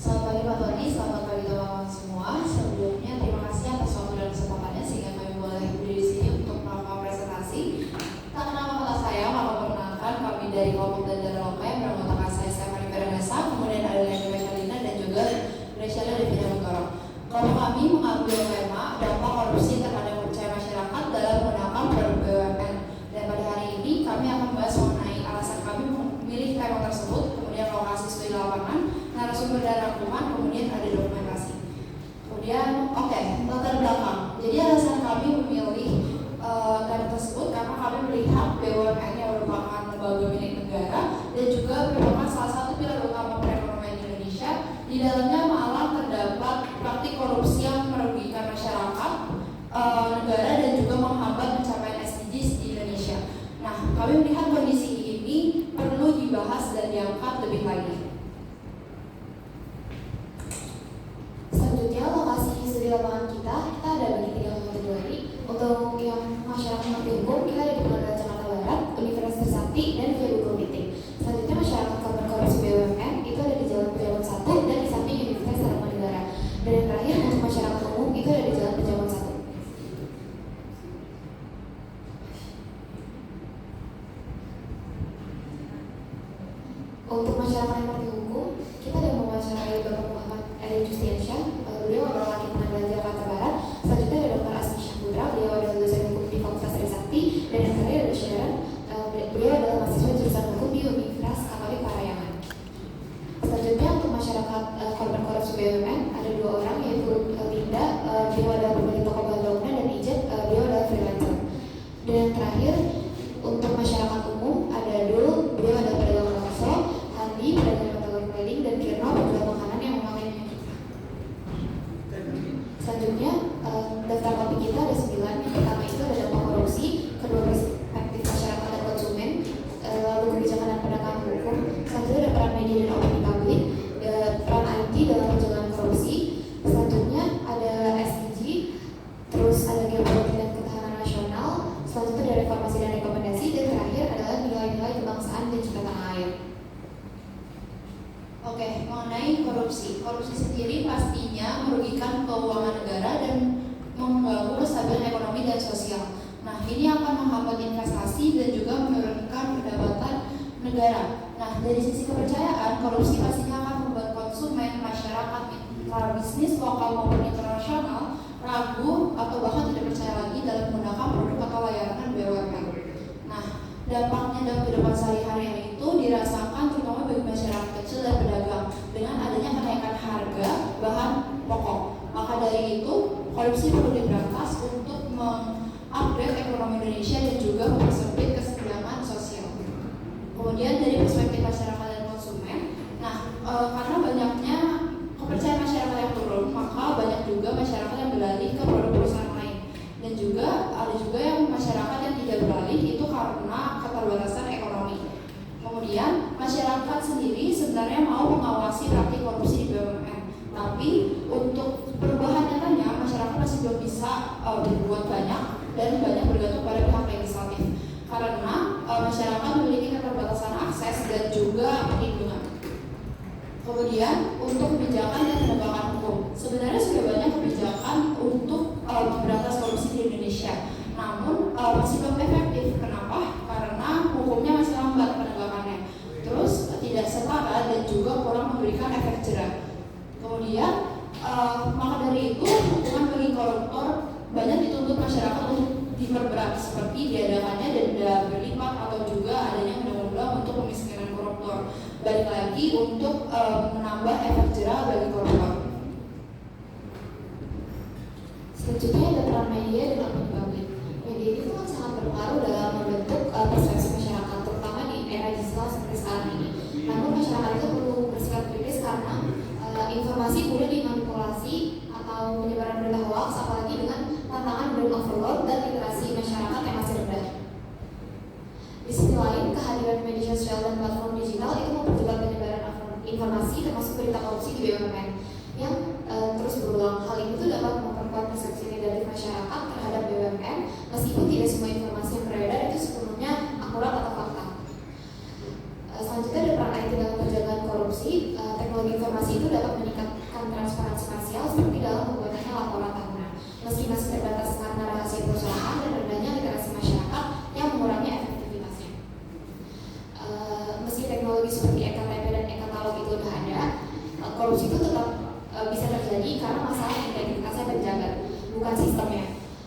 Selamat pagi Pak Tony, selamat pagi teman-teman semua. Sebelumnya terima kasih atas waktu dan kesempatannya sehingga kami boleh berdiri di sini untuk melakukan presentasi. Tak kenal maka saya, maka perkenalkan kami dari kelompok dan Loka yang beranggotakan saya Stephanie Veranesa, kemudian ada Leni Meshalina dan juga Graciela Devina Menggoro. Kelompok kami mengambil tema dampak korupsi terhadap kepercayaan masyarakat dalam menggunakan produk BUMN. Dan pada hari ini kami akan membahas mengenai alasan kami memilih tema tersebut, kemudian lokasi studi lapangan, narasumber dan rangkuman, kemudian ada dokumentasi. Kemudian, latar belakang. Jadi alasan kami memilih tema tersebut karena kami melihat BUMN yang merupakan lembaga milik negara dan juga merupakan salah satu pilar utama perekonomian Indonesia. Di dalamnya malah terdapat praktik korupsi yang merugikan masyarakat, negara dan juga menghambat pencapaian SDGs di Indonesia. Nah, kami melihat kondisi ini perlu dibahas dan diangkat lebih lagi. Selanjutnya, lokasi studi lapangan kita ada bagi 3 kategori. Untuk yang masyarakat mengerti hukum, kita ada di Pengadilan Jakarta Barat, Universitas Trisakti, dan Via Google Meeting. Selanjutnya, masyarakat korban korupsi BUMN itu ada di Jalan Pejabat 1 dan di samping Universitas Tarumanegara. Dan yang terakhir, untuk masyarakat umum itu ada di Jalan Pejabat 1. Untuk masyarakat yang mengerti hukum, kita ada mewawancarai Bapak Muhammad Eri Justiansyah, beliau adalah wakil Pengadilan Jakarta Barat. Selanjutnya ada Dr. Asmi Syahputra, beliau adalah dosen hukum di Fakultas Trisakti, dan yang terakhir ada Sharon, beliau adalah mahasiswa jurusan hukum di Universitas Katolik Parayangan. Selanjutnya untuk masyarakat korban korupsi BUMN ada 2 orang, yaitu Linda, beliau adalah pemilik toko bahan bangunan, dan Ijat, beliau adalah freelancer. Dan yang terakhir untuk masyarakat umum ada Dul, beliau adalah pedagang bakso, Handi, pedagang kategori keliling, dan Kirno, penjual makanan yang memakai minyak kita. Selanjutnya, daftar topik kita ada 9. Yang pertama itu ada dampak korupsi, kedua perspektif masyarakat dan konsumen, lalu kebijakan dan penegakan hukum. Selanjutnya ada peran media dan opini publik, peran IT dalam pencegahan korupsi. Selanjutnya ada SDG, terus ada geopolitik dan ketahanan nasional. Selanjutnya ada reformasi dan rekomendasi, dan terakhir adalah nilai-nilai kebangsaan dan cinta tanah air. Mengenai korupsi. Korupsi sendiri pastinya merugikan keuangan negara dan mengganggu kestabilan ekonomi dan sosial. Nah, ini akan menghambat investasi dan juga menurunkan pendapatan negara. Nah, dari sisi kepercayaan, korupsi pastinya akan membuat konsumen, masyarakat, para bisnis lokal maupun internasional ragu atau bahkan tidak percaya lagi dalam menggunakan produk atau layanan BUMN. Nah, dampaknya dalam kehidupan sehari-hari itu dirasakan terutama bagi masyarakat kecil dan pedagang dengan adanya kenaikan harga bahan pokok. Maka dari itu, korupsi perlu diberantas untuk mengupgrade ekonomi Indonesia dan juga mempersempit kesenjangan sosial. Kemudian dari perspektif masyarakat dan konsumen, karena banyaknya kepercayaan masyarakat yang turun, maka banyak juga masyarakat yang beralih ke produk perusahaan lain. Dan juga ada juga yang masyarakat yang tidak beralih itu karena keterbatasan ekonomi. Kemudian masyarakat sendiri sebenarnya mau mengawasi praktik korupsi di BUMN, tapi untuk perubahan nyatanya masyarakat masih belum bisa berbuat banyak dan banyak bergantung pada pihak legislatif karena masyarakat memiliki keterbatasan akses dan juga perlindungan. Kemudian untuk kebijakan dan penegakan hukum, sebenarnya sudah banyak kebijakan untuk memberantas korupsi di Indonesia, namun masih belum efektif. Kenapa? Karena hukumnya masih lambat penegakannya, terus tidak setara dan juga kurang memberikan efek jerah. Kemudian maka dari itu hukuman bagi koruptor banyak dituntut masyarakat untuk diperberat, seperti diadakannya denda berlipat atau juga adanya undang-undang untuk pemiskinan koruptor. Balik lagi untuk menambah efek jerah bagi koruptor. Selanjutnya ada peran media dan opini publik. Media itu kan sangat berpengaruh dalam membentuk persepsi masyarakat, terutama di era digital seperti sekarang ini. Namun masyarakat itu perlu bersikap kritis karena informasi mudah dimanipulasi atau penyebaran berita hoax, apalagi dengan tantangan brand overload dan literasi masyarakat yang masih rendah. Di sisi lain, kehadiran media sosial dan platform digital itu mempercepat penyebaran informasi termasuk berita korupsi di BUMN yang terus berulang. Hal ini tuh dapat memperkuat persepsi negatif masyarakat terhadap BUMN meskipun tidak semua informasi yang beredar itu sepenuhnya akurat atau fakta. Selanjutnya ada peran IT dalam pencegahan korupsi. Teknologi informasi itu itu dapat meningkatkan transparansi parsial seperti dalam pembuatannya laporan tahunan, meski masih terbatas karena rahasia perusahaan dan rendahnya literasi masyarakat yang mengurangi efektivitasnya. Meski teknologi seperti eKTP dan e-katalog itu udah ada, korupsi itu tetap bisa terjadi karena masalah integritasnya terjaga, bukan sistemnya.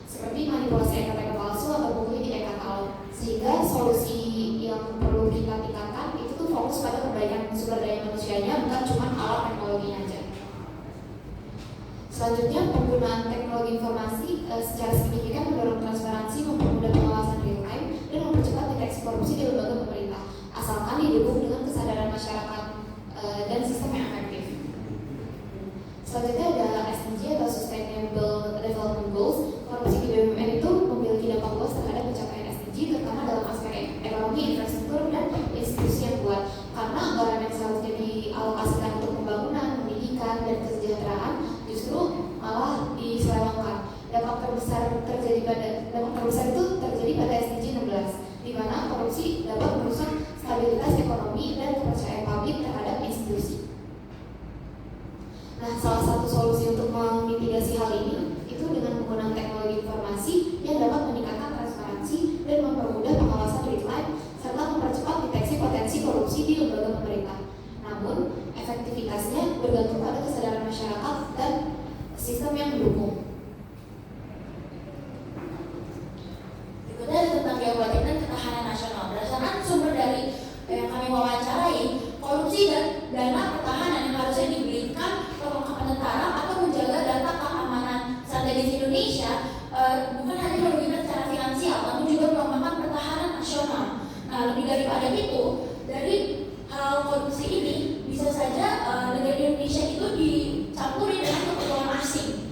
Seperti manipulasi eKTP palsu atau pungli di e-katalog. Sehingga solusi yang perlu kita tingkatkan itu tuh fokus pada perbaikan sumber daya manusianya, bukan cuma alat teknologinya aja. Selanjutnya, penggunaan teknologi informasi secara signifikan mendorong transparansi, mempermudah pengawasan real time, dan mempercepat deteksi korupsi di lembaga pemerintah, asalkan didukung dengan kesadaran masyarakat dan sistem yang efektif. Selanjutnya ada SDG atau Sustainable Development Goals. Korupsi di BUMN itu memiliki dampak luas terhadap pencapaian SDG, terutama dalam aspek ekonomi, infrastruktur, dan institusi yang kuat. Karena anggaran yang seharusnya dialokasikan untuk pembangunan, pendidikan, dan kesejahteraan justru malah diselewengkan. Dampak terbesar itu terjadi pada SDG 16, di mana korupsi dapat merusak stabilitas ekonomi dan kepercayaan publik terhadap institusi. Nah, salah satu solusi untuk memitigasi hal ini itu dengan penggunaan teknologi informasi yang dapat meningkatkan transparansi dan mempermudah pengawasan real time serta mempercepat deteksi potensi korupsi di lembaga pemerintah. Namun, efektivitasnya bergantung pada kesadaran masyarakat dan sistem yang mendukung. Berikutnya ada tentang geopolitik dan ketahanan nasional. Berdasarkan sumber dari yang kami wawancarai, korupsi dan dana pertahanan yang harusnya diberikan perlengkapan tentara atau menjaga data keamanan strategis Indonesia bukan hanya merugikan secara finansial, namun juga melemahkan pertahanan nasional. Nah, lebih daripada itu, dari hal korupsi ini bisa saja negara Indonesia itu dicampuri dengan keperluan asing.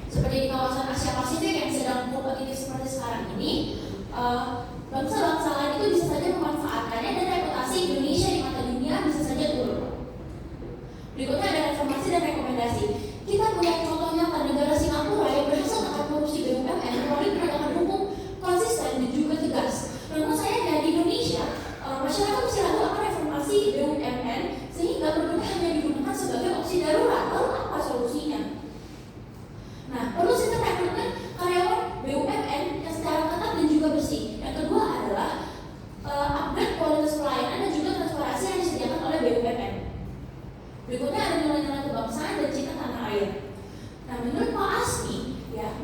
Seperti di kawasan Asia Pasifik yang sedang kompetitif seperti sekarang ini, bangsa-bangsa lain itu bisa saja memanfaatkannya dan reputasi Indonesia di mata dunia bisa saja turun. Berikutnya ada reformasi dan rekomendasi. Kita punya contoh nyata negara Singapura yang berhasil menekan korupsi BUMN melalui penegakan hukum konsisten dan juga tegas. Namun sayangnya di Indonesia, masyarakat masih ragu akan reformasi BUMN sehingga produknya hanya digunakan sebagai opsi darurat. Lalu apa solusinya? Nah, perlu sistem rekrutmen karyawan BUMN yang secara ketat dan juga bersih. Yang kedua adalah upgrade kualitas pelayanan dan juga transparansi yang disediakan oleh BUMN. Berikutnya ada nilai-nilai kebangsaan dan cinta tanah air. Nah, menurut Pak Asmi, ya,